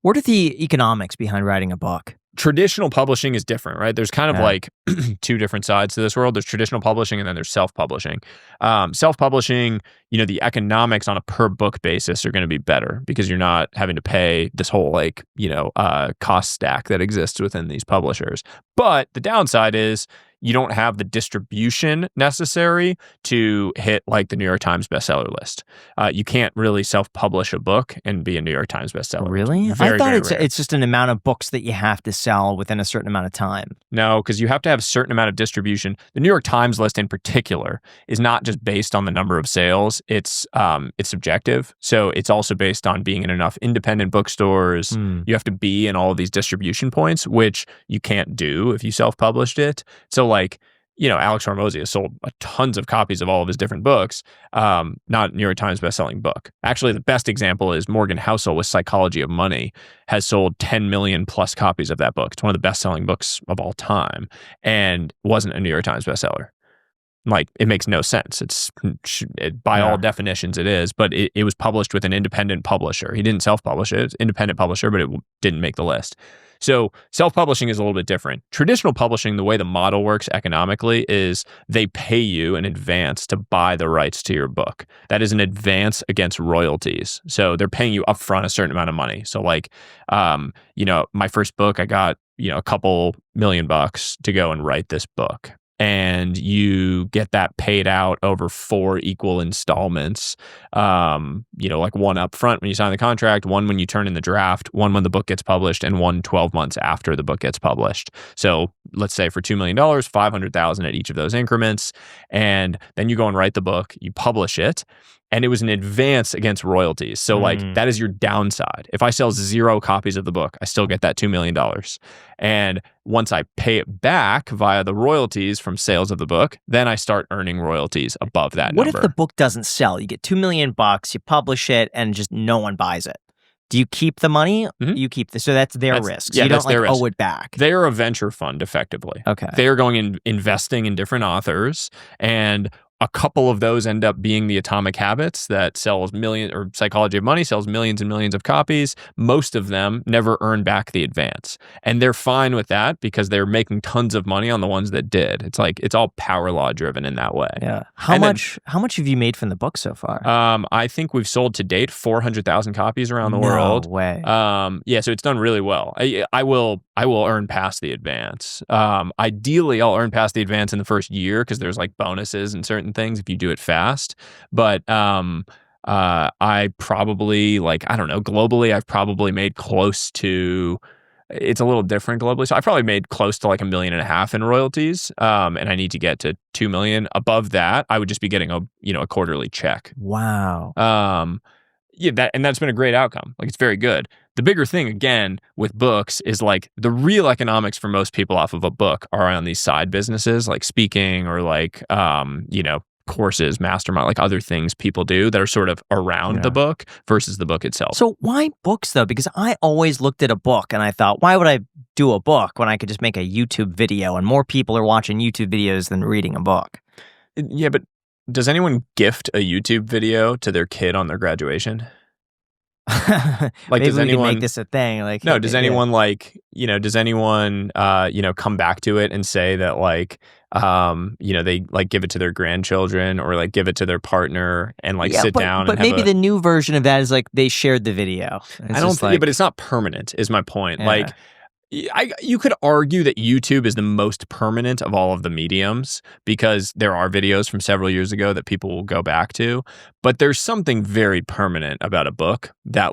What are the economics behind writing a book? Traditional publishing is different, right? There's kind of like two different sides to this world. There's traditional publishing and then there's self-publishing. Self-publishing, the economics on a per book basis are going to be better because you're not having to pay this whole cost stack that exists within these publishers. But the downside is you don't have the distribution necessary to hit like the New York Times bestseller list. You can't really self-publish a book and be a New York Times bestseller. Really? Very, I thought very it's just an amount of books that you have to sell within a certain amount of time. No, because you have to have a certain amount of distribution. The New York Times list in particular is not just based on the number of sales. It's subjective. So it's also based on being in enough independent bookstores. You have to be in all of these distribution points, which you can't do if you self-published it. So Alex Hormozy has sold tons of copies of all of his different books, not a New York Times bestselling book. Actually, the best example is Morgan Housel with Psychology of Money has sold 10 million plus copies of that book. It's one of the best-selling books of all time and wasn't a New York Times bestseller. It makes no sense. By all definitions, it is, but it was published with an independent publisher. He didn't self-publish it. It's an independent publisher, but it didn't make the list. So self-publishing is a little bit different. Traditional publishing, the way the model works economically is they pay you in advance to buy the rights to your book. That is an advance against royalties. So they're paying you upfront a certain amount of money. So my first book, I got, a couple $1,000,000 to go and write this book. And you get that paid out over 4 equal installments, one up front when you sign the contract, one when you turn in the draft, one when the book gets published, and one 12 months after the book gets published. So let's say for $2 million, $500,000 at each of those increments. And then you go and write the book, you publish it. And it was an advance against royalties. So that is your downside. If I sell 0 copies of the book, I still get that $2 million. And once I pay it back via the royalties from sales of the book, then I start earning royalties above that What number. if the book doesn't sell? You get $2 million, you publish it, and just no one buys it. Do you keep the money? You keep so that's their risk. So you don't owe it back. They are a venture fund, effectively. Okay. They are going and investing in different authors, and a couple of those end up being the Atomic Habits that sells millions, or Psychology of Money sells millions and millions of copies. Most of them never earn back the advance. And they're fine with that because they're making tons of money on the ones that did. It's all power law driven in that way. Yeah. How much have you made from the book so far? I think we've sold to date 400,000 copies around the world. No way. So it's done really well. I will earn past the advance. Ideally, I'll earn past the advance in the first year because there's bonuses and certain things if you do it fast. But I probably globally, I've probably made close to, it's a little different globally. So I probably made close to $1.5 million in royalties. And I need to get to 2 million. Above that, I would just be getting a quarterly check. Wow. That's been a great outcome. It's very good. The bigger thing, again, with books is the real economics for most people off of a book are on these side businesses like speaking or courses, mastermind, other things people do that are sort of around the book versus the book itself. So why books though? Because I always looked at a book and I thought, why would I do a book when I could just make a YouTube video and more people are watching YouTube videos than reading a book? Yeah, but does anyone gift a YouTube video to their kid on their graduation? Maybe we could make this a thing. Does anyone does anyone come back to it and say that they give it to their grandchildren or give it to their partner and sit down? But maybe the new version of that is they shared the video. I don't think, but it's not permanent. Is my point. Yeah. You could argue that YouTube is the most permanent of all of the mediums because there are videos from several years ago that people will go back to. But there's something very permanent about a book that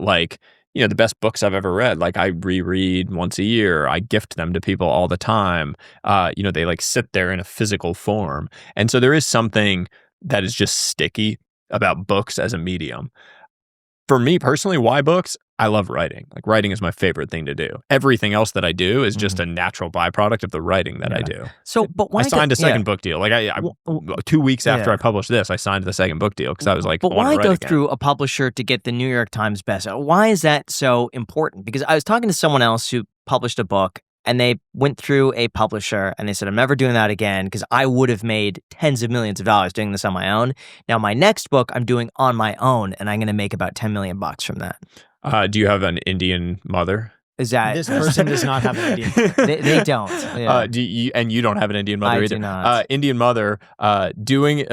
the best books I've ever read, I reread once a year. I gift them to people all the time. They sit there in a physical form. And so there is something that is just sticky about books as a medium. For me personally, why books? I love writing. Writing is my favorite thing to do. Everything else that I do is just a natural byproduct of the writing that I do. So, but why I signed a second book deal. I 2 weeks after I published this, I signed the second book deal because I was but why go through a publisher to get the New York Times bestseller? Why is that so important? Because I was talking to someone else who published a book and they went through a publisher and they said, I'm never doing that again because I would have made tens of millions of dollars doing this on my own. Now, my next book I'm doing on my own and I'm going to make about $10 million from that. Do you have an Indian mother? Is that This person does not have an Indian mother. they don't. Yeah. And you don't have an Indian mother I either. do not. Indian mother, doing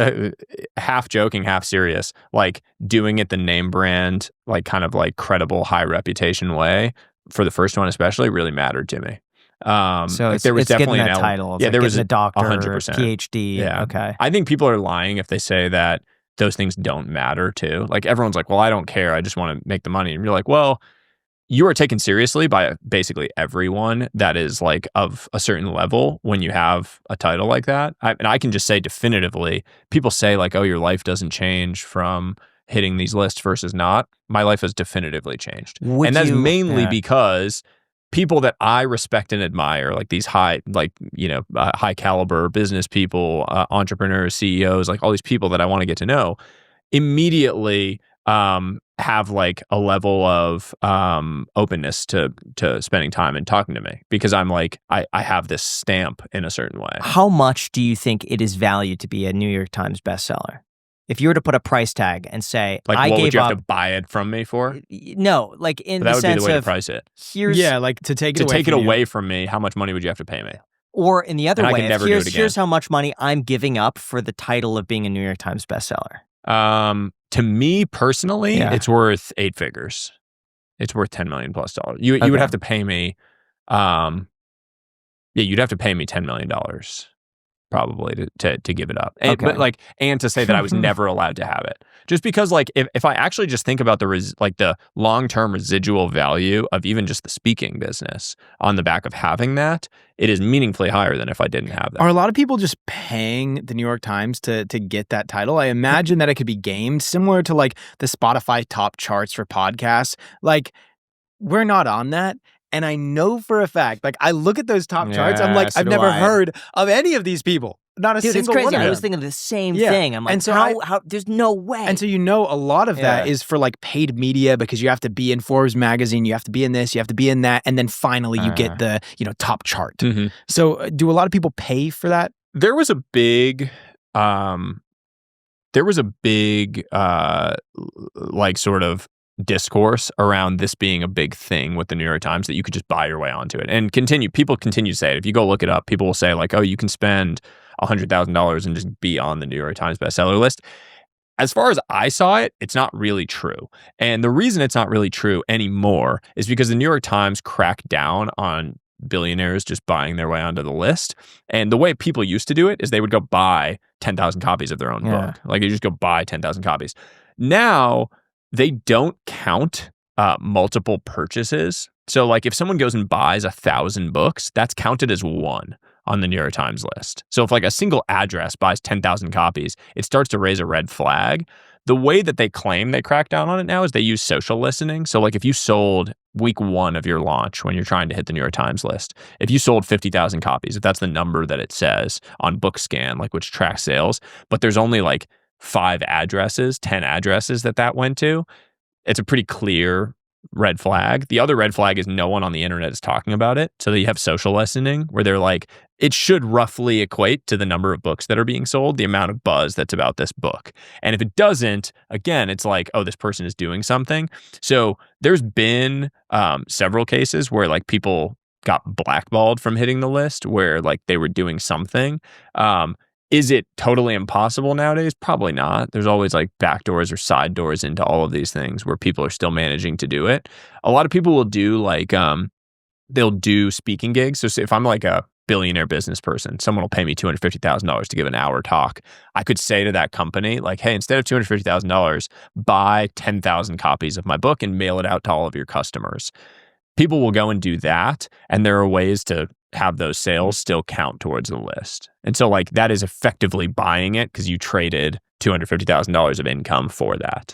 half joking, half serious, like doing it the name brand, like kind of like credible, high reputation way. For the first one, especially, really mattered to me. So like there was it's definitely getting that an title. It's yeah, like there was getting a doctor, 100%. PhD. Yeah. Okay. I think people are lying if they say that those things don't matter too. Like everyone's like, well, I don't care. I just want to make the money. And you're like, well, you are taken seriously by basically everyone that is like of a certain level when you have a title like that. And I can just say definitively, people say like, oh, your life doesn't change from hitting these lists versus not. My life has definitively changed. And that's mainly because people that I respect and admire, like these high, like, high caliber business people, entrepreneurs, CEOs, like all these people that I want to get to know, immediately have like a level of openness to spending time and talking to me because I'm like, I have this stamp in a certain way. How much do you think it is valued to be a New York Times bestseller? If you were to put a price tag and say, like, I what gave would you up, have to buy it from me for? No, like in But that the would be sense the way of to price it. here's like to take it away from me. How much money would you have to pay me? Or in the other And I way, could never do it again. here's how much money I'm giving up for the title of being a New York Times bestseller. To me personally, Yeah. it's worth 8 figures. It's worth $10 million plus. You would have to pay me. You'd have to pay me $10 million probably to give it up. And, but like, and to say that I was never allowed to have it. Just because like, if I actually just think about the long-term residual value of even just the speaking business on the back of having that, it is meaningfully higher than if I didn't have that. Are a lot of people just paying the New York Times to get that title? I imagine that it could be gamed similar to like the Spotify top charts for podcasts. Like, we're not on that. And I know for a fact, like I look at those top charts, I'm like, so I've do never I. heard of any of these people. Not a Dude, it's single crazy. one of I them. was thinking the same Yeah. thing. I'm like, And so how there's no way. And so a lot of that Yeah. is for like paid media because you have to be in Forbes magazine, you have to be in this, you have to be in that, and then finally you get the top chart. Mhm. So do a lot of people pay for that? There was a big like sort of discourse around this being a big thing with the New York Times that you could just buy your way onto it and people continue to say it. If you go look it up, people will say like, oh, you can spend $100,000 and just be on the New York Times bestseller list. As far as I saw it, it's not really true. And the reason it's not really true anymore is because the New York Times cracked down on billionaires just buying their way onto the list. And the way people used to do it is they would go buy 10,000 copies of their own book. Like you just go buy 10,000 copies. Now, they don't count multiple purchases. So like if someone goes and buys 1,000 books, that's counted as one on the New York Times list. So if like a single address buys 10,000 copies, it starts to raise a red flag. The way that they claim they crack down on it now is they use social listening. So like if you sold week 1 of your launch when you're trying to hit the New York Times list, if you sold 50,000 copies, if that's the number that it says on BookScan, like which tracks sales, but there's only like 10 addresses that went to, it's a pretty clear red flag. The other red flag is no one on the internet is talking about it. So you have social listening where they're like, it should roughly equate to the number of books that are being sold, the amount of buzz that's about this book. And if it doesn't, again, it's like, oh, this person is doing something. So there's been several cases where like people got blackballed from hitting the list where like they were doing something. Is it totally impossible nowadays? Probably not. There's always like back doors or side doors into all of these things where people are still managing to do it. A lot of people will do like, they'll do speaking gigs. So if I'm like a billionaire business person, someone will pay me $250,000 to give an hour talk. I could say to that company like, hey, instead of $250,000, buy 10,000 copies of my book and mail it out to all of your customers. People will go and do that. And there are ways to have those sales still count towards the list. And so like that is effectively buying it because you traded $250,000 of income for that.